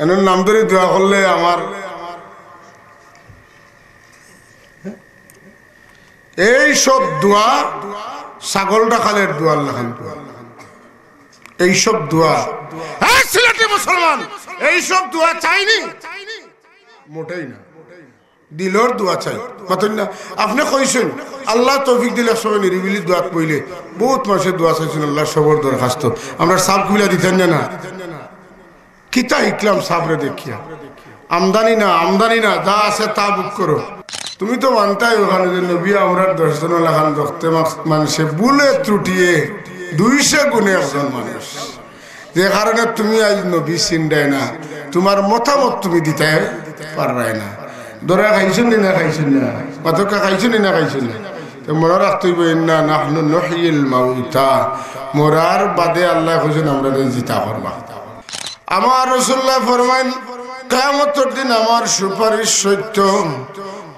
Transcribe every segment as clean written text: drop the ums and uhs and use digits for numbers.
এনার নাম ধরে দোয়া করলে আমার এই সব দোয়া ছাগল রাখালের দোয়া লাগান দোয়া এইসব দোয়া সিলেটি মুসলমান এইসব দোয়া চাইনি মোটেই না দিলর দোয়া চাই মাতন না আপনি কইছেন আল্লাহ তৌফিক দিলে সবাই নিরিবিলি দোয়াত পইলে বহুত মানুষের দোয়া চাইছেন আল্লাহ সবর দরখাস্ত আমরা সাপ কুইলা দিতেন না কিতা ইকলাম সাবরে দেখিয়া আমদানি না যা আছে তা বুক করো তুমি তো মানতাই ওখানে যে নবী আমরা 10 জন লাগান রক্তে মানুষে বুলে ত্রুটিয়ে 200 গুণে একজন মানুষ যে কারণে তুমি আজ নবী চিন্তায় না তোমার মতামত তুমি দিতে পারবাই না দরা খাইছেন না খাইছেন না পাতকা খাইছেন না খাইছেন না তো মনে রাখতেই না নাহনু নহিল মাউতা মরার বাদে আল্লাহ কইছেন আমরা জিতা করবা আমার রাসূলুল্লাহ ফরমান কিয়ামতের দিন আমার সুপারিশ সত্য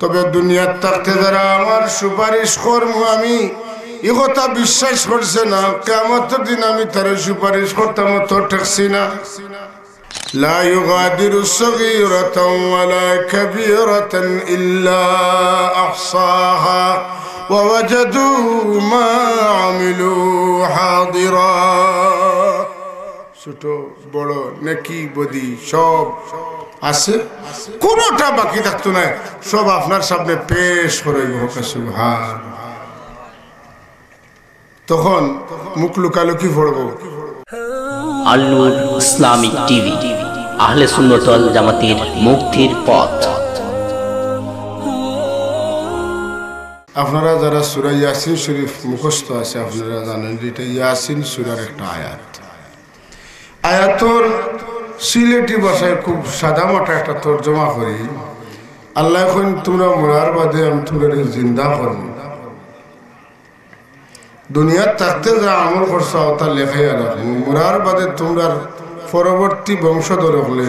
তবে দুনিয়ার থাকতে যারা আমার সুপারিশ করবো আমি এ কথা বিশ্বাস করছে না কিয়ামতের দিন আমি তার সুপারিশ করতাম তো ঠেকছি না لا يغادر صغيرة ولا كبيرة إلا أحصاها ووجدوا ما عملوا حاضرا ছোট বড় নেকি বদি সব আছে কোনটা বাকি থাকতো না সব আপনার সামনে পেশ করে সুবহান তখন মুখ লুকালুকি পড়বো আল-নূর ইসলামিক টিভি আহলে সুন্নাত ওয়াল জামাতের মুক্তির পথ। আপনারা যারা সূরা ইয়াসিন শরীফ মুখস্থ আছে আপনারা জানেন যে এটা ইয়াসিন সূরার একটা আয়াত আয়াতর সিলেটি ভাষায় খুব সাদামাটা একটা তর্জমা করি আল্লাহ এখন তোমরা মরার বাদে আমি তোমরা জিন্দা করবো দুনিয়ার থাকতে যা আমল করছো তা লেখাই রাখবো মরার বাদে তোমরা পরবর্তী বংশধর হলে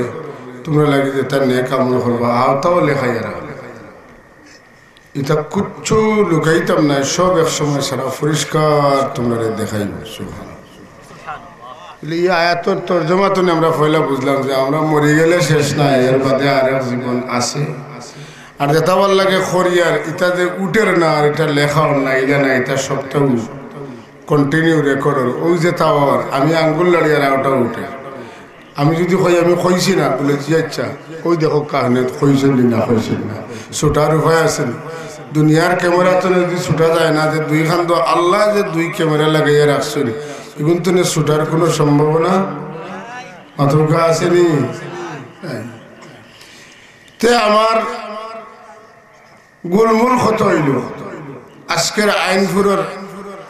তোমরা লাগে যে তার নেক আমল করবা আওতাও লেখাই রাখবে এটা কুচ্ছু লুকাইতাম না সব এক সময় সারা পরিষ্কার তোমরা দেখাইব এই আয়াতের তর্জমা তো আমরা পয়লা বুঝলাম যে আমরা মরে গেলে শেষ না এর বাদে আরেক জীবন আছে আর যেটা ভাল লাগে খরিয়ার এটা যে উঠের না আর এটা লেখাও না এটা না এটা সবটাও কন্টিনিউ রেকর্ডর ওই যে তাওয়ার আমি আঙ্গুল লাড়িয়ে আর ওটাও উঠে আমি যদি কই আমি কইছি না বলে জি আচ্ছা ওই দেখো কাহনে কইছেন না কইছেন না ছোটার উপায় আছেন দুনিয়ার ক্যামেরা তো যদি ছুটা যায় না যে দুইখান তো আল্লাহ যে দুই ক্যামেরা লাগাইয়া রাখছেন এখন তো ছুটার কোনো সম্ভাবনা মাথা আসেনি তে আমার গোলমূল কত হইল আজকের আইনপুরের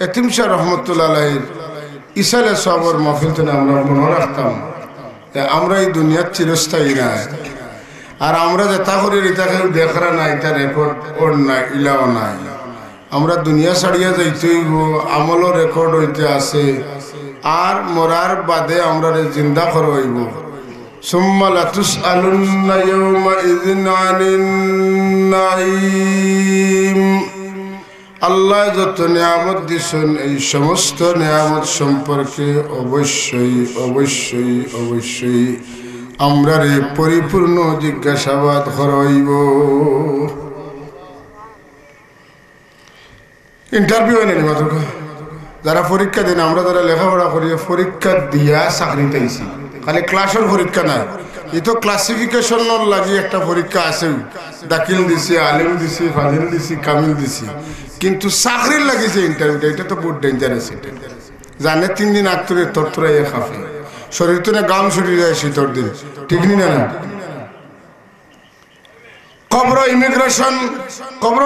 এতিম শাহ রহমতুল্লাহ আলাইহির ইসালে সাহর মাহফিল তো আমরা মনে রাখতাম আমরা এই দুনিয়ার চিরস্থায়ী না আর আমরা যেটা করি এটা কেউ দেখরা নাই এটা রেকর্ড ওর নাই ইলাও নাই আমরা দুনিয়া ছাড়িয়া যাইতেই আমলও রেকর্ড হইতে আছে আর মরার বাদে আমরা জিন্দা করা হইব সুম্মা লাতুসআলুন্না ইয়াওমাইযিন আনিন নাঈম আল্লাহ যত নিয়ামত দিছেন এই সমস্ত নিয়ামত সম্পর্কে অবশ্যই অবশ্যই অবশ্যই আমরা পরিপূর্ণ জিজ্ঞাসাবাদ করাইব ইন্টারভিউ হয় না মাত্র যারা পরীক্ষা দেন আমরা যারা লেখাপড়া করি পরীক্ষা দিয়া চাকরি পাইছি খালি ক্লাসের পরীক্ষা নাই এই তো ক্লাসিফিকেশনের লাগি একটা পরীক্ষা আছে দাখিল দিছি আলিম দিছি ফাজিল দিছি কামিল দিছি কিন্তু চাকরির লাগি যে ইন্টারভিউটা এটা তো বহুত ডেঞ্জারাস এটা জানে 3 দিন আগ থেকে তরতরাইয়া খাফে শরীর তো না গাম ছুটি যায় শীতর দিন ঠিক নি না কবর ইমিগ্রেশন কবর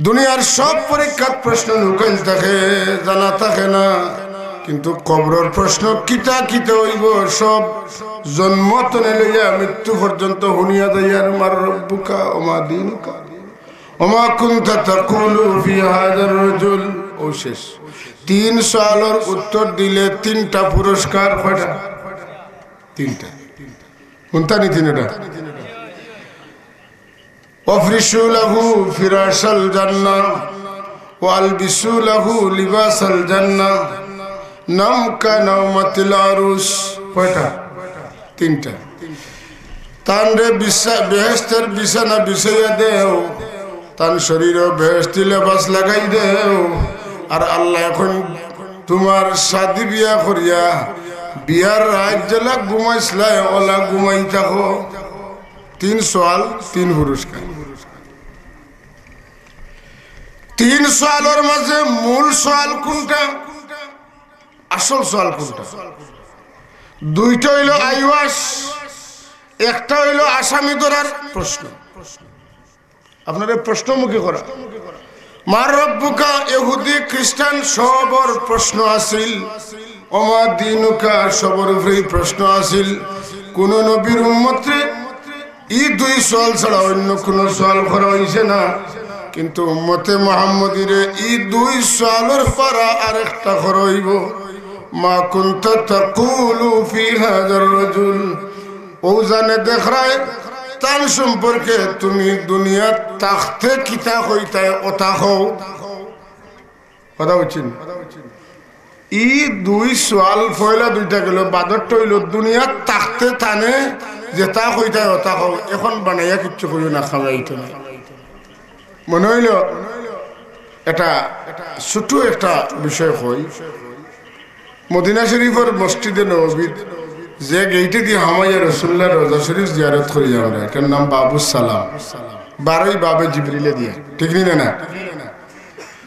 দুনিয়ার সব পরীক্ষার প্রশ্ন লুকাইল থাকে জানা থাকে না কিন্তু কবরের প্রশ্ন কিতা কিতা হইব সব জন্ম তনে লইয়া মৃত্যু পর্যন্ত হুনিয়া যাইয়ার মার রব্বুকা ওমা দীনুকা ওমা কুনতা তাকুলু ফি হাযার রাজুল ও শেষ 3 সওয়ালের উত্তর দিলে 3টা পুরস্কার কয়টা 3টা কোনটা নি 3টা ওয়াফরিশু লাহু ফিরাশাল জান্নাহ ওয়ালবিসু লাহু লিবাসাল জান্নাহ নাম কা নাওমাতিল আরুস কয়টা তিনটা তানরে বেহেশতের বিছানা বিছাইয়া দেও তান শরীরে বেহেশতি লেবাস লাগাই দেও আর আল্লাহ এখন তোমার শাদি বিয়া করিয়া বিয়ার রাত জেলা ঘুমাইছিলাই ওলা ঘুমাই থাকো 3 সওয়াল 3 পুরস্কার 3 সওয়ালের মাঝে মূল সওয়াল কোনটা আসল সওয়াল কোনটা দুইটা হইল আইওয়াস একটা হইল আসামি ধরার প্রশ্ন আপনাদের প্রশ্নমুখী করা মার রব্বুকা ইহুদি খ্রিস্টান সবর প্রশ্ন আসিল ওমা দিনুকা সবর উপরে প্রশ্ন আসিল কোন নবীর উম্মতে এই 2 সওয়াল ছাড়া অন্য কোন সওয়াল করা হইছে না কিন্তু উম্মতে মুহাম্মদীর এই 2 সওয়ালের পরে আরেকটা করা হইব মা কুনতা তাকুলু ফি হাযার রাজুল ও জানে দেখ রায় তার সম্পর্কে তুমি দুনিয়ার তাখতে কিতা হইতায় ওতা হও কথা বলছেন এই 2 সওয়াল ফয়লা দুইটা গেল বাদরটা হইল দুনিয়ার তাখতে থানে যে তা হইতায় ওতা হও এখন বানাইয়া কিচ্ছু করি না খাওয়াইতে না মনে হইল এটা ছোট একটা বিষয় হই মদিনা শরীফের মসজিদে নববীর যে গেইটে দিয়ে হামাইয়া রাসূলুল্লাহ রওজা শরীফ জিয়ারত করি আমরা এটার নাম বাবুস সালাম 12 বাবে জিবরিলে দিয়ে ঠিক না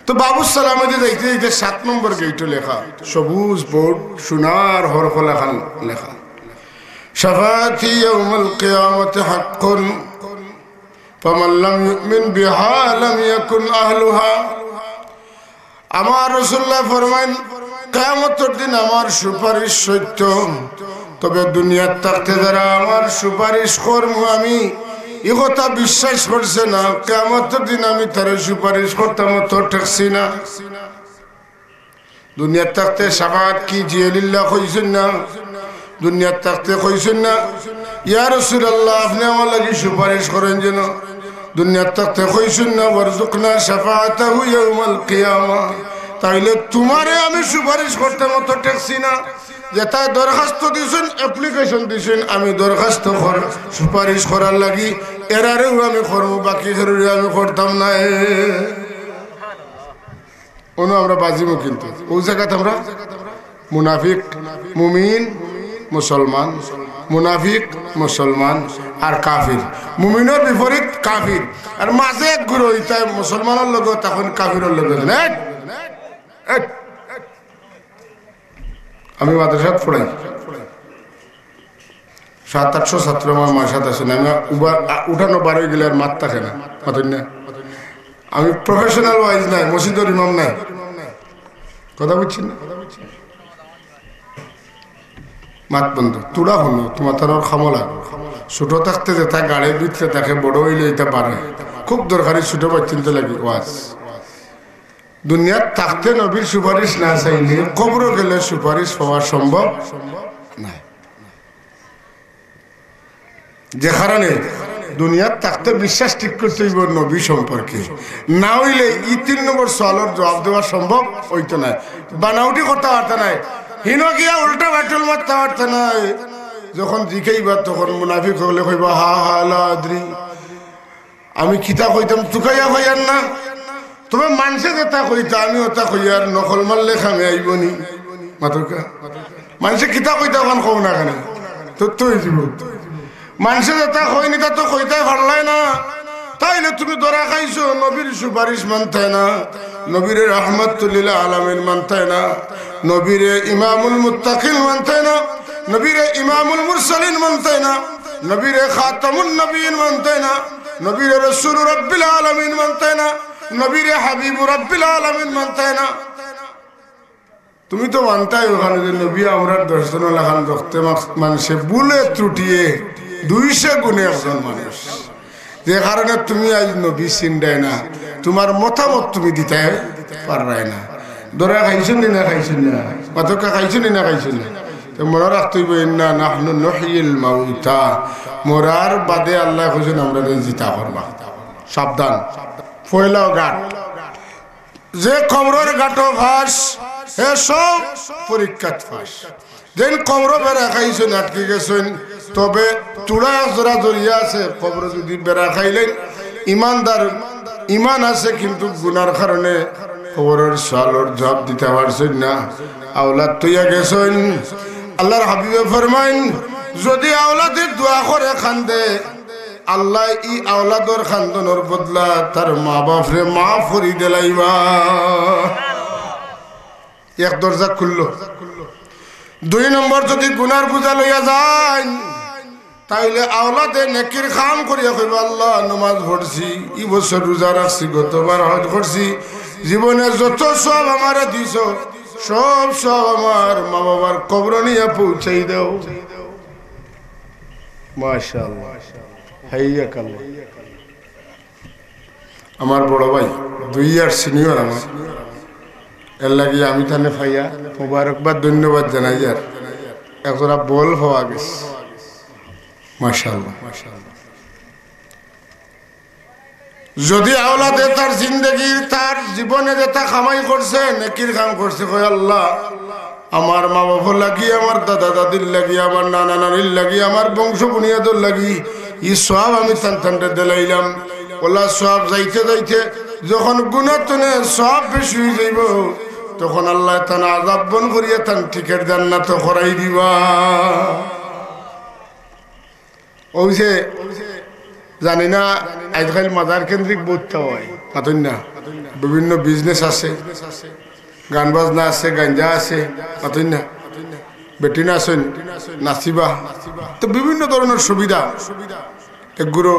তো বাবুস সালামে দিয়ে যাইতে যাইতে 7 নম্বর গেইটে লেখা সবুজ বোর্ড সোনার হরফ লেখা শাফাতি ইয়াউমুল কিয়ামতি হাক্কুন ফামান লাম ইউমিন বিহা লাম ইয়াকুন আহলুহা আমার রাসূলুল্লাহ ফরমান কিয়ামতের দিন আমার সুপারিশ সত্য তবে দুনিয়ার থাকতে যারা আমার সুপারিশ করবো আমি এই কথা বিশ্বাস করছে না কিয়ামতের দিন আমি তার সুপারিশ করতাম তো ঠেকছি না দুনিয়ার থাকতে শাফাআত কি জিয়ালিল্লাহ কইছেন না দুনিয়ার থাকতে কইছেন না ইয়া রাসূলুল্লাহ আপনি আমার লাগি সুপারিশ করেন যেন দুনিয়ার থাকতে কইছেন না ওয়ারযুকনা শাফাআতাহু ইয়াউমাল কিয়ামা তাইলে তোমারে আমি সুপারিশ করতে মতো ঠেকছি না যেটা দরখাস্ত দিয়েছেন অ্যাপ্লিকেশন দিয়েছেন আমি দরখাস্ত সুপারিশ করার লাগি এরারেও আমি করবো বাকি জরুরি আমি করতাম না আমরা বাজিমো কিন্তু ওই জায়গাতে আমরা মুনাফিক মুমিন মুসলমান মুনাফিক মুসলমান আর কাফির মুমিনের বিপরীত কাফির আর মাঝে এক গুরু হইতায় মুসলমানের লোক তখন কাফিরের লোক আমি মাদ্রাসাত পড়াই 700-800 ছাত্র আমার মাসাত আছে না আমি উঠানো 12 গেলে আর মাত থাকে না মাতেন না আমি প্রফেশনাল ওয়াইজ নাই মসজিদের ইমাম নাই কথা বুঝছেন না মাত বন্ধু তোরা হলো তোমার তার খামলা ছোট থাকতে যে তা গাড়ির ভিতরে তাকে বড় হইলে এটা পারে খুব দরকারি ছোট বাচ্চা তো লাগে ওয়াজ দুনিয়ার থাকতে নবীর সুপারিশ না চাইলে কবর গেলে সুপারিশ পাওয়া সম্ভব না যে কারণে দুনিয়ার থাকতে বিশ্বাস ঠিক করতে হইব নবী সম্পর্কে না হইলে এই 3 নম্বর সওয়ালের জবাব দেওয়া সম্ভব হইতো না বানাউটি কথাবার্তা নাই হিনো গিয়া উল্টা বাটুল মারতে নাই যখন জিকাইবা তখন মুনাফিক হলে কইবা হা হা লা আদ্রি আমি কিতা কইতাম তুকাইয়া কইয়ার না তবে মানুষে যেটা কইতা আমি ওটা কইয়ার নকল মারলে খামে আইবনি মাতুকা মানুষে কিতা কইতা এখন কও না কেন তোর তো হইব মানুষে যেটা কইনি তা তো কইতাই পারলাই না তাইলে তুমি ধরা খাইছো নবীর সুপারিশ মানতে না নবীর রাহমাতুল আলামিন মানতে না নবীর ইমামুল মুত্তাকিন মানতে না নবীর ইমামুল মুরসালিন মানতে না নবীর খাতামুন নবীন মানতে না নবীর রাসূল রাব্বিল আলামিন মানতে না নবীর হাবিব রাব্বিল আলামিন মানতে না তুমি তো মানতাই ওখানে যে নবী আমরা দর্শন লাগান দেখতে মানুষে ভুলে ত্রুটিয়ে 200 গুণে একজন মানুষ যে কারণে তুমি আজ নবী চিন্তায় না তোমার মতামত তুমি দিতে পারবাই না ধরা খাইছো না খাইছো না মাতকা খাইছো না খাইছো না তো মনে রাখতে হইব ইন্না নাহনু নুহয়িল মাউতা মরার বাদে আল্লাহ কইছেন আমরা জিতা করবা সাবধান ফয়লাও গাট যে কবরের গাটো ফাঁস হে সব পরীক্ষাত ফাঁস যেন কবর বেড়া খাইছেন আটকে গেছেন তবে চূড়া জোড়া জড়িয়ে আছে কবর যদি বেড়া খাইলেন ইমানদার ইমান আছে কিন্তু গুনার কারণে কবরের সওয়ালের জবাব দিতে পারছেন না আওলাদ তৈয়া গেছেন আল্লাহর হাবিবে ফরমাইন যদি আওলাদের দোয়া করে কান্দে আল্লাহ ই আওলাদর খান্দনের বদলা তার মা বাপরে মাফ করি দিলাইবা এক দরজা খুললো 2 নম্বর যদি গুনার বোঝা লইয়া যায় তাইলে আওলাদে নেকির কাম করিয়া কইব আল্লাহ নামাজ পড়ছি এই বছর রোজা রাখছি গতবার হজ করছি জীবনে যত সব আমারে দিছ সব সব আমার মা বাবার কবর নিয়ে পৌঁছাই দাও মাশাআল্লাহ হাইয়াক আল্লাহ আমার বড় ভাই 2 ইয়ার সিনিয়র আমার এর লাগি আমি তানে ফাইয়া মোবারকবাদ ধন্যবাদ জানাই আর একজোড়া বল হওয়া গেছে মাশাআল্লাহ যদি আওলাদে তার জিন্দগির তার জীবনে যেটা কামাই করছে নেকির কাম করছে কয় আল্লাহ আমার মা বাবার লাগি আমার দাদা দাদির লাগি আমার নানা নানির লাগি আমার বংশ বুনিয়াদের লাগি এই সব আমি তান্তানটা দিলাইলাম ওলা সব যাইতে যাইতে যখন গুণাতনে সব বেশি হয়ে যাইব তখন আল্লাহ তান আযাব বন করিয়া তান টিকেট জান্নাত করাই দিবা ওইসে জানি না আজকাল মাজার কেন্দ্রিক বোধটা হয় পাতেন না বিভিন্ন বিজনেস আছে গান বাজনা আছে গাঞ্জা আছে পাতেন না বেটিনা আছেন নাচিবা তো বিভিন্ন ধরনের সুবিধা এগুলো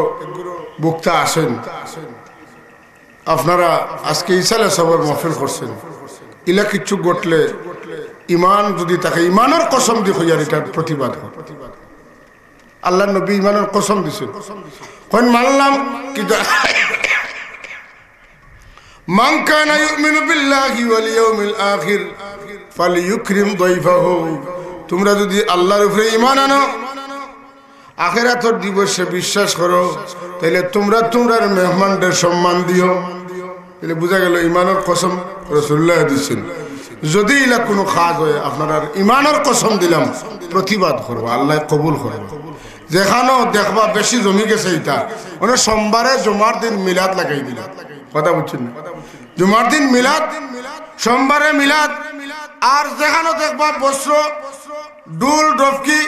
বক্তা আসেন আপনারা আজকে ইসালে সবর মাহফিল করছেন ইলা কিচ্ছু ঘটলে ইমান যদি তাকে ইমানের কসম দিয়ে হইয়ার এটার প্রতিবাদ হয় আল্লাহ নবী ইমানের কসম দিছেন কোন মানলাম কিন্তু মান কানা ইউমিনু বিল্লাহি ওয়াল ইয়াউমিল আখির ফালইউকরিম দাইফাহু তোমরা যদি আল্লাহর উপরে ঈমান আনো আখিরাতের দিবসে বিশ্বাস করো তাহলে তোমরা তোমার মেহমানদের সম্মান দিও তাহলে বোঝা গেল ঈমানের কসম রাসূলুল্লাহ দিছেন যদি ইলা কোনো কাজ হয় আপনারা ঈমানের কসম দিলাম প্রতিবাদ করব আল্লাহ কবুল করবে যেখানেও দেখবা বেশি জমি গেছে এটা মানে সোমবারে জুমার দিন মিলাদ লাগাই দিলাম কথা বুঝছেন না জুমার দিন মিলাদ সোমবারে মিলাদ আর যেখানেও দেখবা বস্ত্র ডুল ডফকি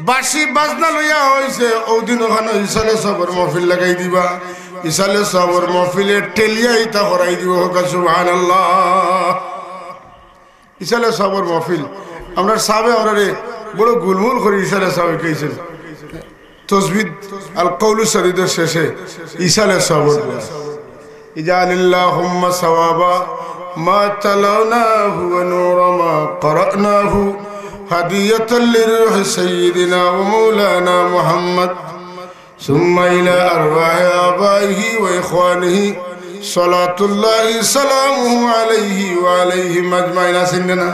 বাসি বাজনা লইয়া হয়েছে ওদিন ওখানে ইসালে সবর মহফিল লাগাই দিবা ইসালে সবর মহফিলে টেলিয়া ইতা করাই দিব সুবহানাল্লাহ ইসালে সবর মহফিল আমরা সাবে আমরা বড় গুলমুল করে ইসালে সাবে কইছেন তসবিদ আল কওলু শরীদের শেষে ইসালে সবর ইজালিল্লাহুম্মা সাওয়াবা মা তালাওনাহু ওয়া নূরা মা ক্বরানাহু হাদিয়াতাল লিরূহি সাইয়্যিদিনা ওয়া মাওলানা মুহাম্মদ সুম্মা ইলা আরওয়াহি আবাইহি ওয়া ইখওয়ানিহি সালাতুল্লাহি সালামুহু আলাইহি ওয়া আলাইহিম আজমাইন সিন্নানা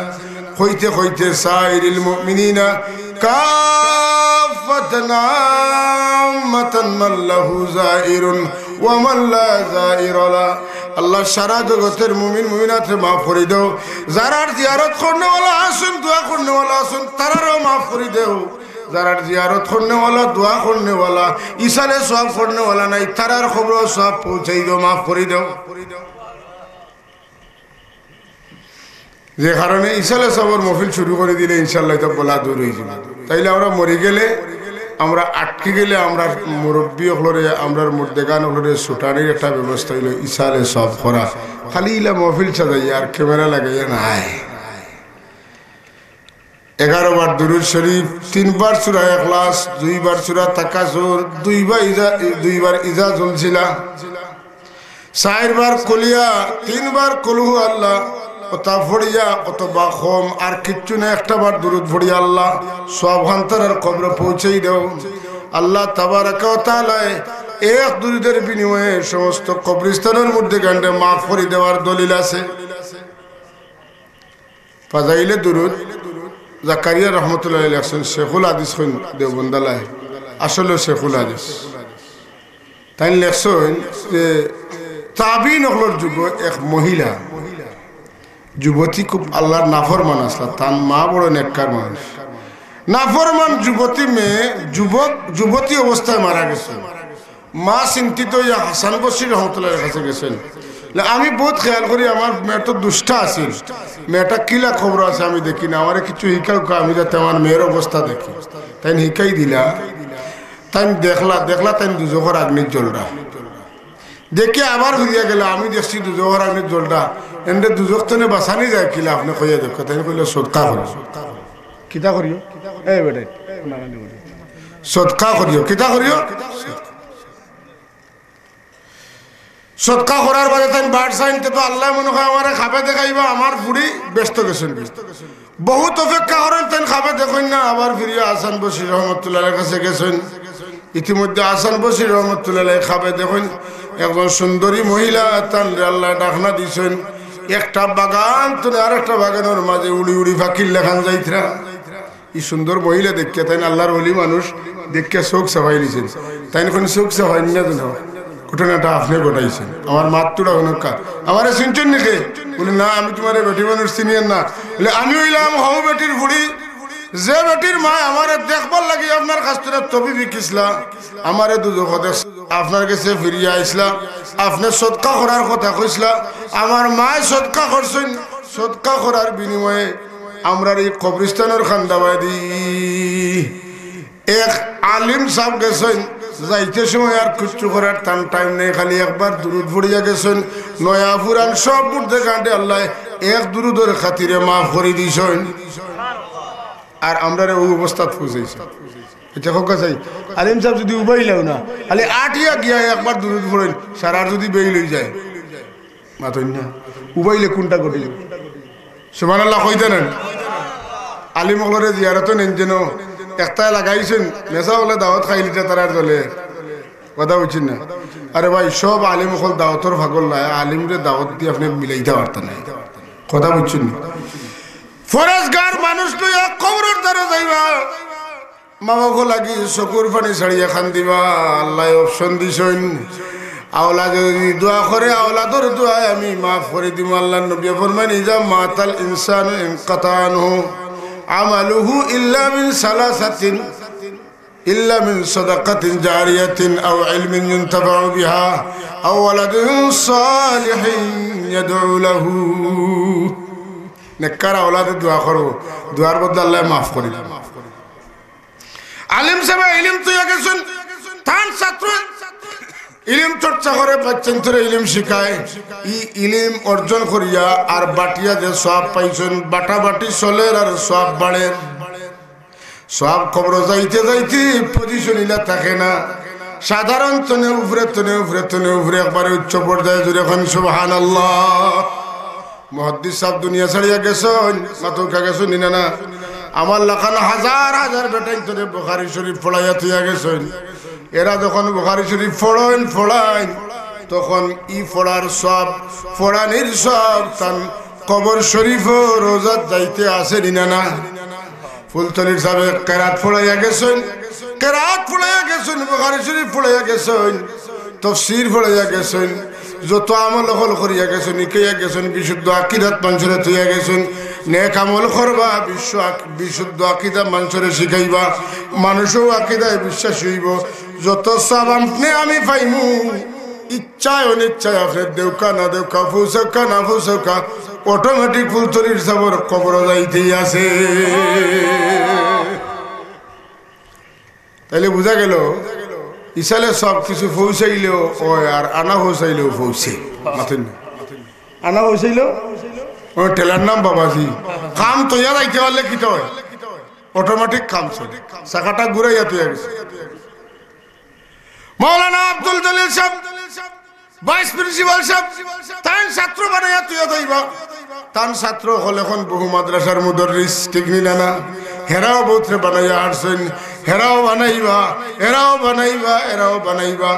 হইতে হইতে সাইরিল মুমিনিনা কাফাতান আম্মাতান মাল্লাহু যায়িরুন ওয়া মাল্লা যায়িরালা আল্লাহ সারা জগতের মুমিন মুমিনাতে মাফ করে দাও যারার জিয়ারত করনেওয়ালা আসুন দোয়া করনেওয়ালা আসুন তারারও মাফ করে দাও যারার জিয়ারত করনেওয়ালা দোয়া করনেওয়ালা ইসালে সব করনেওয়ালা নাই তারার খবর সব পৌঁছাই দাও মাফ করে দাও যে কারণে ইসালে সবর মহফিল শুরু করে দিলে ইনশাআল্লাহ এটা বলা দূর হয়ে যাবে তাইলে আমরা মরে গেলে আমরা আটকে গেলে আমরা মুরব্বী হলরে আমরা মুর্দেগান হলরে ছুটানির একটা ব্যবস্থা হইল ইসালে সব করা খালি ইলা মহফিল সাজাই আর ক্যামেরা লাগাইয়া নাই 11 বার দুরূদ শরীফ 3 বার সূরা ইখলাস 2 বার সূরা তাকাসুর 2 বার ইজা জুলজিলা 4 বার কুলিয়া 3 বার কুলহু আল্লাহ ওটা ফড়িয়া অথবা খম আর কিচ্ছু না একটা বার দুরূদ ফড়িয়া আল্লাহ সব হান্তরের কবর পৌঁছেই দাও আল্লাহ তাবারাকা ওয়া তাআলা এক দুরূদের বিনিময়ে সমস্ত কবরস্থানের মধ্যে গান্ডে মাফ করে দেওয়ার দলিল আছে ফাজাইলে দুরূদ জাকারিয়া রহমাতুল্লাহ আলাইহি আসেন শেখুল হাদিস হন দেওবন্দালায় আসলে শেখুল হাদিস তাই লেখছেন যে তাবিন হলর যুগ এক মহিলা যুবতী খুব আল্লাহর নাফরমান আসলা তার মা বড় নেককার মানুষ নাফরমান যুবতী মেয়ে যুবতী অবস্থায় মারা গেছে। মা চিন্তিত হইয়া হাসান বসরি রহমতুল্লাহর কাছে গেছেন। আমি বহুত খেয়াল করি আমার মেয়েটা তো দুষ্টা আছিল, মেয়েটা কিলা খবর আছে আমি দেখি না, আমার কিছু শিখাও আমি যাতে আমার মেয়ের অবস্থা দেখি। তাই শিখাই দিলা, তাই দেখলা তাই দুজোখর আগ্নির জলটা দেখে আবার ফিরিয়া গেল। আমি দেখছি দুজোখর আগ্নির জলটা এনে দুজোখ তনে বাঁচানি যায় কিলা আপনি কইয়া দেখ। তাই কইলে সদকা করিও। কিতা করিও এই বেটাই সদকা করিও। কিতা করিও? সদকা করার বাদে তাই বাড় চাইতে তো আল্লাহ মনে হয় আমার খাবে দেখাইবা, আমার পুরি ব্যস্ত গেছেন। বহুত অপেক্ষা করেন তাই খাবে দেখুন না, আবার ফিরিয়া হাসান বসরি রহমতুল্লাহর কাছে গেছেন। ইতিমধ্যে হাসান বসরি রহমতুল্লাহ খাবে দেখুন একজন সুন্দরী মহিলা, তান আল্লাহ ডাকনা দিছেন। একটা বাগান তো আর একটা বাগানের মাঝে উড়ি উড়ি ফাঁকির লেখান যাইতরা। এই সুন্দর মহিলা দেখিয়া তাই আল্লাহর ওলি মানুষ দেখিয়া চোখ সাফাই দিয়েছেন। তাই এখন চোখ সাফাই না তো ঘটনাটা আপনি ঘটাইছেন। আমার মাতৃটা অনকা আমার শুনছেন নাকি? বলে না আমি তোমার বেটি মানুষ চিনিয়েন না। বলে আমি হইলাম হও বেটির বুড়ি, যে বেটির মা আমার দেখবার লাগি আপনার কাছ থেকে তবি বিকিসলা, আমারে দুজক আপনার কাছে ফিরিয়া আইসলা, আপনি সদকা করার কথা কইসলা। আমার মায় সদকা করছেন, সদকা করার বিনিময়ে আমরা এই কবরিস্তানের খান্দাবাদি এক আলিম সাহেব গেছেন। যাইতে সময় আর কুচ্ছু করার টান টাইম নেই, খালি একবার দুরুদ পড়িয়া গেছেন। নয়া পুরান সব বুঝতে কাঁটে আল্লাহ এক দুরুদের খাতিরে মাফ করে দিয়েছেন। আর আমরা ওই অবস্থা পৌঁছাইছি। এটা হোক চাই আলিম সাহেব যদি উবাইলেও না খালি আটিয়া গিয়া একবার দুরুদ পড়েন, সারার যদি বেই লই যায় মাতই না উবাইলে কোনটা ঘটিল সুবহানাল্লাহ কইতে নেন। আলিম হলরে জিয়ারত নেন যেন একটা লাগাইছেন নেশা হলে দাওয়াত খাইলিটা তারার দলে কথা বুঝছেন না। আরে ভাই সব আলিম হল দাওয়াতর ভাগল নাই, আলিমরে দাওয়াত দিয়ে আপনি মিলাইতে পারতেন না। কথা বুঝছেন না। ফরেজগার মানুষ লইয়া কবরের দ্বারা যাইবা, মা বাবা লাগি চকুর পানি ছাড়িয়া খান দিবা। আল্লাহ অপশন দিছেন আওলা যদি দোয়া করে আওলাদর দোয়ায় আমি মাফ করে দিব। আল্লাহ নবী ফরমানি যা মাতাল ইনসান ইনকাতানহু আমালুহু ইল্লা মিন সালাসাতিন ইল্লা মিন সাদাকাতিন জারিয়াতিন আও ইলমিন ইউনতাফাউ বিহা আও ওয়ালাদিন সালিহিন ইয়াদউ লাহু। নেককার আওলাদে দোয়া করো, দোয়ার বদলে আল্লাহ মাফ করে দিবেন। আলিম সাহেব ইলম তুইয়া গেছেন, তার ছাত্র ইলম চর্চা করে বাচ্চান ধরে ইলম শিখায়। ই ইলম অর্জন করিয়া আর বাটিয়া যে সব পাইছেন, বাটা বাটি চলের আর সব বাড়ের সব খবর যাইতে যাইতে পজিশন ইলা থাকে না। সাধারণ তনে উপরে তনে উপরে তনে উপরে একবারে উচ্চ পর্যায়ে জুড়ে এখন সুবহানাল্লাহ। মুহাদ্দিস সাহেব দুনিয়া ছাড়িয়া গেছেন, মাথা গেছেন নিনা না। আমার লাখান হাজার হাজার বেটাই তোরে বুখারী শরীফ পড়াইয়া থইয়া গেছেন। এরা যখন বুখারী শরীফ ফড়াইন তখন ই ফড়ার সব ফড়ানির সব তান কবর শরীফ রোজাত যাইতে আসে নিনা না। ফুলতলির সাহেব কেরাত ফড়াইয়া গেছেন, কেরাত ফড়াইয়া গেছেন, বুখারী শরীফ ফড়াইয়া গেছেন, তাফসীর ফড়াইয়া গেছেন, যত আমল হল করিয়া গেছেন, ইকাইয়া গেছেন, বিশুদ্ধ আকীদাত মানুষরে থইয়া গেছেন। নেক আমল করবা, বিশুদ্ধ আকীদা মানুষরে শিখাইবা, মানুষও আকীদায় বিশ্বাস হইব। যত সব আপনি আমি পাইমু ইচ্ছায় অনিচ্ছায় আপনি দেউকা না দেউকা ফুসকা না ফুসকা অটোমেটিক ফুলতলির সাবর কবর যাইতেই আছে। তাইলে বুঝা গেল ইসালে সব কিছু পৌঁছাইলেও ওই আর আনা পৌঁছাইলেও পৌঁছে মাথেন না। আনা পৌঁছাইলেও ওই টেলার নাম বাবাজি কাম তৈয়া যাইতে পারলে কি হয় অটোমেটিক কাম চলে, চাকাটা ঘুরাইয়া তৈয়া গেছে। মৌলানা আব্দুল জলিল সাহেব ভাইস প্রিন্সিপাল সাহেব তান ছাত্র বানাইয়া তুইয়া দইবা। তান ছাত্র হল এখন বহু মাদ্রাসার মুদরিস ঠিক নিনা না। হেরাও বহুতরে বানাইয়া আসছেন, হেরাও বানাইবা, এরাও বানাইবা, এরাও বানাইবা।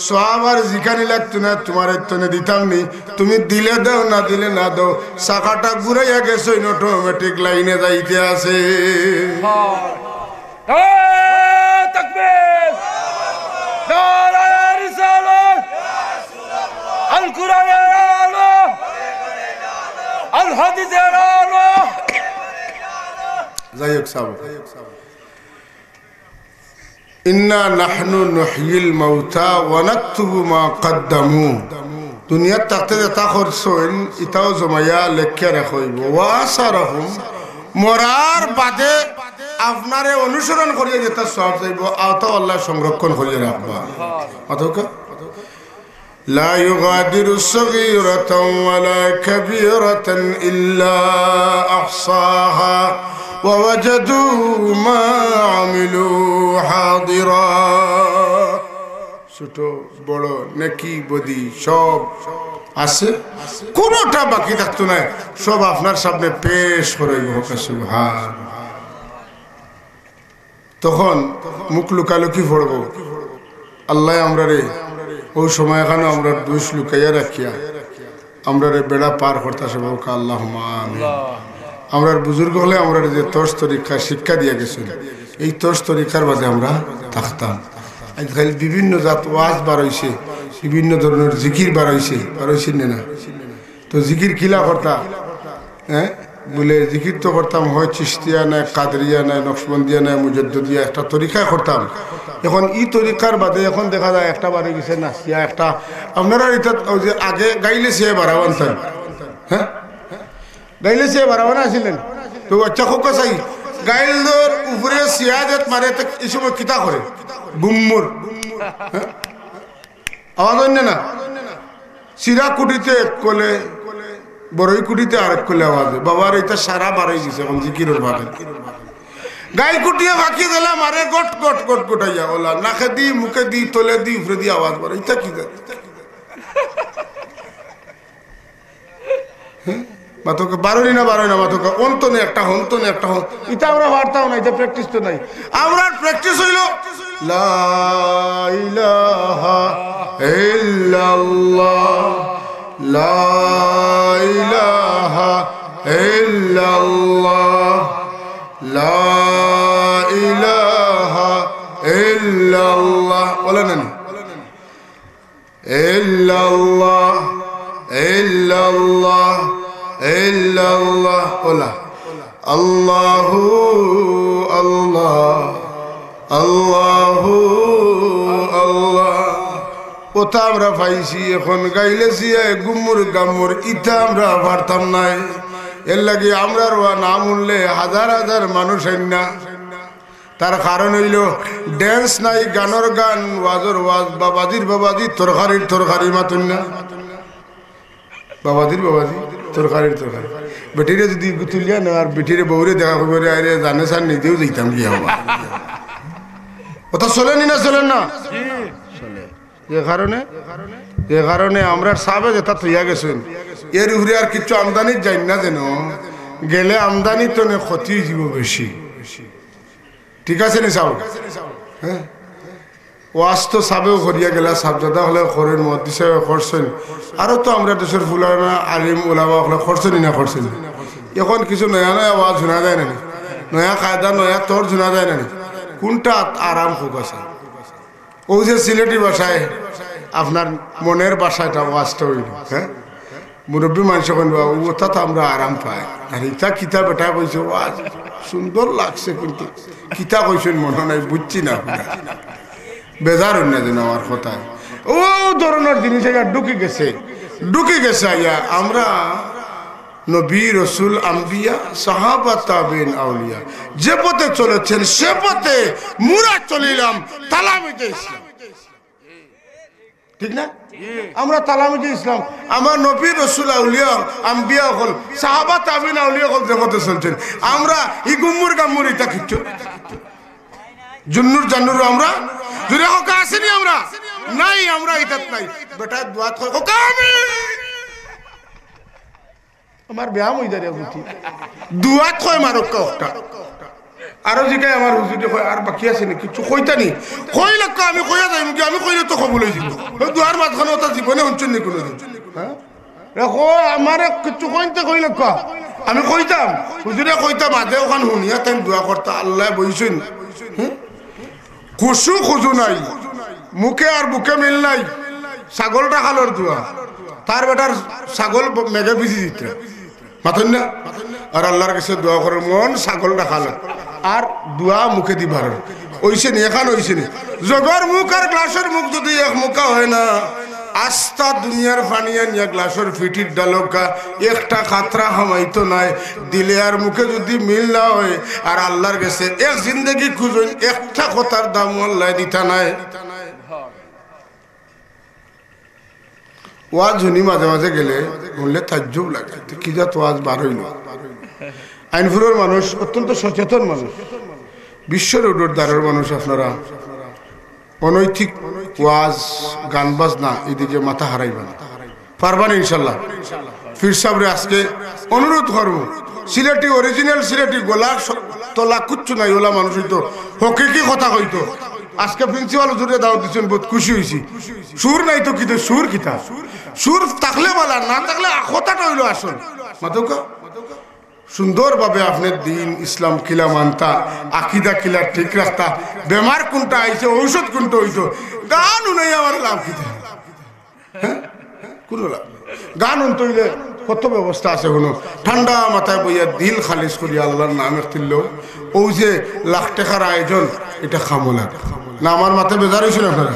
সব আর জিখানি লাগতো না, তোমার এতনে দিতাম নি, তুমি দিলে দাও না দিলে না দাও, চাকাটা ঘুরাইয়া গেছে অটোমেটিক লাইনে যাইতে আছে। যাই হোক সাহেব ইন্না নাহনু নুহয়িল মাউতা ওয়া নাকতুবু মা কদ্দামু দুনিয়াত তাতে যেটা করছেন ইটাও জমাইয়া লেখিয়া রাখইব ওয়া আসারহুম মরার বাদে আপনারে অনুসরণ করিয়া যেটা সব যাইব আওতা আল্লাহ সংরক্ষণ করিয়া রাখবা অতকা لا يغادر صغيرة ولا كبيرة إلا أحصاها ووجدوا ما عملوا حاضرا ছোট বড় নেকি বদি সব আছে কোনটা বাকি থাকতো না সব আপনার সামনে পেশ করে সুবহান তখন মুখ লুকালুকি পড়ব আল্লাহ আমরা রে ওই সময় এখানে আমরা দুষ লুকাইয়া রাখিয়া আমরা রে বেড়া পার করতেছে বাবুকা আল্লাহ আমিন আমরা বুজুর্গ হলে আমরা যে তর্স তরিকা শিক্ষা দিয়ে গেছেন এই তর্স তরিকার মাঝে আমরা থাকতাম আজকাল বিভিন্ন জাত ওয়াজ বার হইছে বিভিন্ন ধরনের জিকির বার হইছে না তো জিকির কিলা করতা হ্যাঁ বলে জিকির তো করতাম হয় চিস্তিয়া নাই কাদরিয়া নাই নকশবন্দিয়া নাই মুজদ্দিয়া একটা তরিকা করতাম এখন ই তরিকার বাদে এখন দেখা যায় একটা বারে গেছে নাচিয়া একটা আপনারা এটা যে আগে গাইলে সে বাড়াবান তাই হ্যাঁ গাইলে সে বাড়াবান আসিলেন তো আচ্ছা খোকা চাই গাইলর উপরে সিয়াজত মারে তো এই সময় কিতা করে গুম্মুর আওয়াজ হয় না সিরা কুটিতে এক কোলে বড়ই কুটিতে আরেক কোলে আওয়াজ বাবার এটা সারা বাড়াই দিছে এখন জিকিরের ভাগে গাই কুটিয়ে ফাঁকি দিলাম আরে গট গট গট গোটাইয়া ওলা নাকে দি মুখে দি তোলে দি উপরে দি আওয়াজ বাড়ে এটা কি মাতকে বারোই না মাতকে অন্তনে একটা হন্তনে একটা এটা আমরা পারতাম না এটা প্র্যাকটিস তো নাই আমরা প্র্যাকটিস হইল লা ইলাহা ইল্লাল্লাহ লা ইলাহা ইল্লাল্লাহ লা ইলাহা ইল্লাল্লাহ বলেন না ইল্লাল্লাহ ইল্লাল্লাহ ইল্লাল্লাহ ওলা আল্লাহু আল্লাহ আল্লাহু আল্লাহ ওটা আমরা পাইছি এখন গাইলেছি গুমুর গামুর ইটা আমরা পারতাম নাই এর লাগে আমরা নাম উঠলে হাজার হাজার মানুষ না তার কারণ হইল ড্যান্স নাই গানের গান ওয়াজর ওয়াজ বাবাজির বাবাজি তরকারির তরকারি মাতুন না বাবাজির বাবাজি তরকারির তরকারি বেটিরে যদি তুলিয়া না আর বেটিরে বউরে দেখা করবে আরে জানে স্যার নিজেও যেতাম কি হবা ওটা চলেনি না চলেন না চলে যে কারণে আমরা সাবে যেটা তৈয়া গেছেন এর উপরে আর কিছু আমদানি যাই না যেন গেলে আমদানি তো ক্ষতি যাব বেশি ঠিক আছে নি সাব হ্যাঁ ওয়াজ তো সাবেও করিয়া গেলা সাবজাদা হলে খরের মধ্যে হিসাবে করছেন আরো তো আমরা দেশের ফুলানা আলিম ওলামা হলে করছেনি না করছেন এখন কিছু নয়া নয়া ওয়াজ শোনা যায় না নয়া কায়দা নয়া তোর শোনা যায় না কোনটা আরাম হোক আছে ও যে সিলেটি ভাষায় আপনার মনের ভাষাটা ওয়াজটা হইল হ্যাঁ মুরব্বী মানুষ ওটা তো আমরা আরাম পাই আর ইটা কিতাব এটা কইছে ওয়াজ সুন্দর লাগছে কিন্তু কিতা কইছেন মনে নাই বুঝছি না বেজার হই না যেন আমার কথায় ও ধরনের জিনিস ঢুকে গেছে আইয়া আমরা নবী রসুল আম্বিয়া সাহাবা তাবেইন আউলিয়া যে পথে চলেছেন সে পথে মুরা চলিলাম তালামিতে ইসলাম ঠিক না আমরা তালামিতে ইসলাম আমার নবী রসুল আউলিয়া আম্বিয়া হল সাহাবা তাবেইন আউলিয়া হল যে পথে চলছেন আমরা ইগুম্মুর গাম্মুর এটা কিচ্ছু জুন্নুর জান্নুর আমরা যদি হকা আসেনি আমরা নাই আমরা এটাত নাই বেটা দোয়াত হয় হকা আমার ব্যায়াম হয়ে যায় বুঝি দুয়াত কয় মারক্কা একটা আরো জিকায় আমার হুজুরে কয় আর বাকি আছে না কিছু কইতানি কই লক্ষ আমি কইয়া যাইম কি আমি কইলে তো কবুল হই যাব দুয়ার মাঝখানে ওটা জীবনে হচ্ছেন নি কোনোদিন হ্যাঁ দেখো আমার কিছু কইতে কই লক্ষ আমি কইতাম হুজুরে কইতাম আদে ওখান শুনিয়া তাই দোয়া করতা আল্লাহ বইছেন খুশু খুজু নাই মুখে আর বুকে মিল নাই ছাগলটা খালোর দোয়া তার বেটার ছাগল মেঘে ভিজি দিতে মাথন না আর আল্লাহর কাছে দোয়া করার মন ছাগলটা খালো আর দোয়া মুখে দিবার ওইছে নি এখন হইছে নি জগর মুখ আর গ্লাসের মুখ যদি এক মুখা হয় না আস্তা দুনিয়ার ফানিয়া নিয়া গ্লাসের ফিটির ডালকা একটা খাতরা হামাইতো নাই দিলে আর মুখে যদি মিল না হয় আর আল্লাহর কাছে এক জিন্দগি খুঁজুন একটা কথার দাম আল্লাহ দিতা নাই ওয়াজ শুনি মাঝে মাঝে গেলে বললে তাজ্জুব লাগে কি যা তো আজ বার হইল আইনপুরের মানুষ অত্যন্ত সচেতন মানুষ বিশ্বের উডোরদারের মানুষ আপনারা অনৈতিক ওয়াজ গান বাজনা এদিকে মাথা হারাইবেন পারবেন ইনশাল্লাহ ফির সাহেবরে আজকে অনুরোধ করব সিলেটি অরিজিনাল সিলেটি গোলা তলা কুচ্ছু নাই ওলা মানুষ হইতো হকিকি কথা হইতো আজকে প্রিন্সিপাল হুজুরে দাওয়াত দিচ্ছেন বহুত খুশি হয়েছি সুর নাই তো কিন্তু সুর কিতা সুর থাকলে বলা না থাকলে কথাটা হইলো আসল মাতুকা সুন্দরভাবে আপনার দিন ইসলাম কিলা মানতা আকিদা কিলা ঠিক রাখতা বেমার কোনটা আইছে ঔষধ কোনটা হইতো গান উনাই আমার লাভ কিতা কোন লাভ গান উনতইলে কত ব্যবস্থা আছে শুনো ঠান্ডা মাথায় বইয়া দিল খালিজ করি আল্লাহর নামে তুলল ও যে লাখ টাকার আয়োজন এটা খামলা না আমার মাথায় বেজার হয়েছিল আপনারা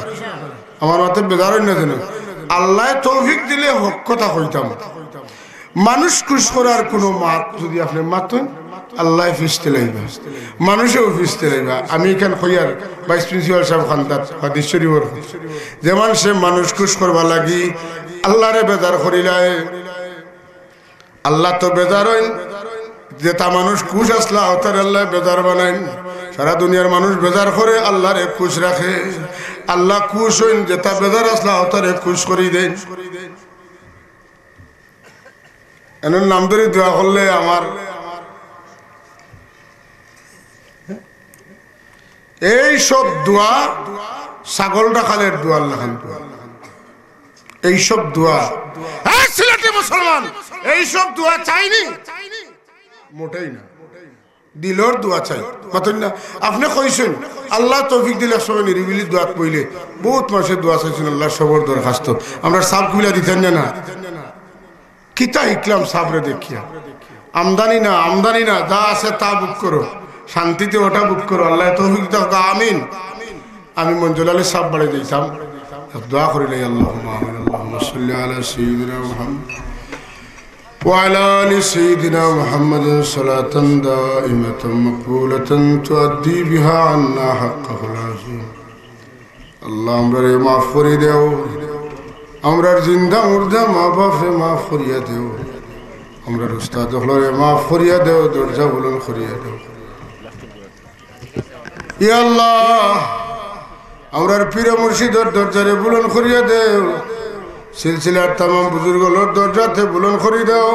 আমার মাথায় বেজার হই না যেন আল্লাহ তৌফিক দিলে হক কথা কইতাম মানুষ খুশ করার কোনো মাত যদি আপনি মাতেন আল্লাহ ফিসতে লাইবা মানুষেও ফিসতে লাইবা আমি এখান কইয়ার ভাইস প্রিন্সিপাল সাহেব খান্দার হাদিসশরীফর যেমন সে মানুষ খুশ করবা লাগি আল্লাহরে বেজার করিলায় আল্লাহ তো বেজার হইন যেটা মানুষ খুশ আসলা অতার আল্লাহ বেজার বানাইন সারা দুনিয়ার মানুষ বেজার করে আল্লাহরে খুশ রাখে আল্লাহ খুশ হইন যেটা বেজার আসলা অতারে খুশ করি দেন এনার নাম ধরে দোয়া করলে আমার এই সব দোয়া ছাগল রাখালের দোয়া লাগান এই সব দোয়া সিলেটি মুসলমান এই সব দোয়া চাইনি মোটেই না দিলর দোয়া চাই মাতেন না আপনি কইছেন আল্লাহ তৌফিক দিলে সবাই নিরিবিলি দোয়াত পইলে বহুত মানুষের দোয়া চাইছেন আল্লাহ সবর দরখাস্ত আমরা সাপ খুলে দিতেন না কিতা ইকলাম সাবরে দেখিয়া আমদানি না যা আছে তা বুক করো শান্তিতে ওটা বুক করো আল্লাহ তৌফিক দাও আমিন আমি মঞ্জুর আলী সাহেব বাড়ি দিতাম দোয়া করিলে আল্লাহুম্মা আমিন আল্লাহুম্মা সাল্লি আলা সাইয়্যিদিনা মুহাম্মদ ওয়া আলা আলি সাইয়্যিদিনা মুহাম্মাদিন সালাতান দাইমাতান মাকবুলাতান তুআদ্দি বিহা আন্না হাক্কাহুল আযীম আল্লাহ আমরে মাফ করে দাও আমরার জিন্দা মুর্দা মা বাপে মাফ করিয়া দেও আমরার উস্তাদ হলরে মাফ করিয়া দেও দরজা বুলন করিয়া দেও ইয়া আল্লাহ আমরার পীর মুর্শিদের দরজারে বুলন করিয়া দেও সিলসিলার तमाम বুজুর্গদের দরজাতে বুলন করিয়া দাও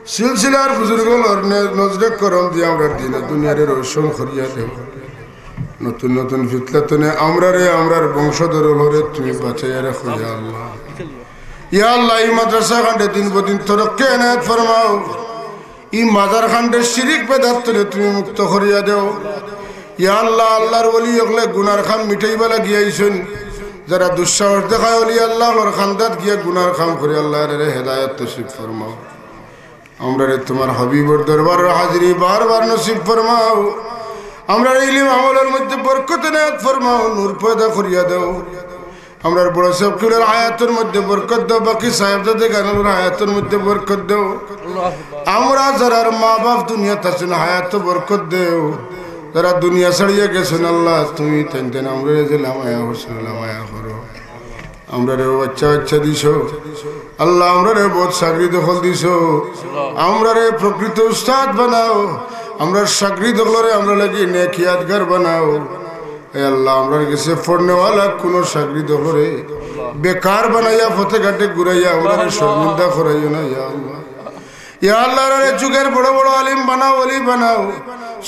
সিলসিলার বুজুর্গদের নজরে করম দিয়ে আমরার দিনে দুনিয়ারে রোশন করিয়া দেও নতুন নতুন ফিতলাতনে আমরার বংশধর হরে তুমি বাঁচাইয়া রাখো ইয়া আল্লাহ ইয়া আল্লাহ এই মাদ্রাসা খান্ডে দিন বদিন তরক্কি এনায়েত ফরমাও এই মাজার খান্ডের শিরিক বেদাতরে তুমি মুক্ত করিয়া দেও ইয়া আল্লাহ আল্লাহর ওলি হলে গুনার খাম মিটাইবালা গিয়াইছেন যারা দুঃসাহস দেখায় ওলি আল্লাহর খান্দাত গিয়া গুনার খাম করে আল্লাহর হেদায়েত নসিব ফরমাও আমরারে তোমার হাবিবর দরবার হাজিরি বারবার নসিব ফরমাও আমরা ইলম আমলের মধ্যে বরকত এনায়েত ফরমাও নূর পয়দা করিয়া দাও আমরার বড় সাহেবকুলের হায়াতের মধ্যে বরকত দাও বাকি সাহেবজাদে গানের হায়াতের মধ্যে বরকত দাও আমরা যারা মা বাপ দুনিয়াতে আছেন হায়াত বরকত দেও যারা দুনিয়া ছাড়িয়ে গেছেন আল্লাহ তুমি তেন আমরা যে লামায়া হোসেন লামায়া করো আমরা রে বাচ্চা দিছো আল্লাহ আমরা রে বহুত চাকরি দখল দিছো আমরা রে প্রকৃত উস্তাদ বানাও আমরা চাকরি দখলরে আমরা লাগি নেক ইয়াদগার বানাও এ আল্লাহ আমরা কাছে পড়নেওয়ালা কোন চাকরি দখলরে বেকার বানাইয়া পথে ঘাটে ঘুরাইয়া আমরা শর্মিন্দা করাইও না ইয়া আল্লাহ ইয়া আল্লাহ রে যুগের বড় বড় আলিম বানাও ওলি বানাও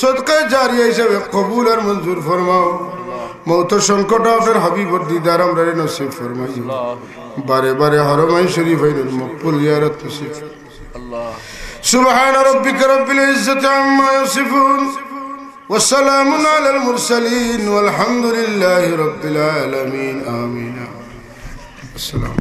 সদকায়ে জারিয়া হিসেবে কবুল আর মঞ্জুর ফরমাও মৌত সংকট আপনার হাবিবর দিদার আমরা নসিব ফরমাইও বারে বারে হরমাই শরীফের মকবুল জিয়ারত নসিব আল্লাহ সুবহান রাব্বিকা রাব্বিল ইজ্জাতি আম্মা ইয়াসিফুন ওয়া সালামুন আলাল মুরসালিন ওয়াল হামদুলিল্লাহি রাব্বিল আলামিন আমিন আসসালাম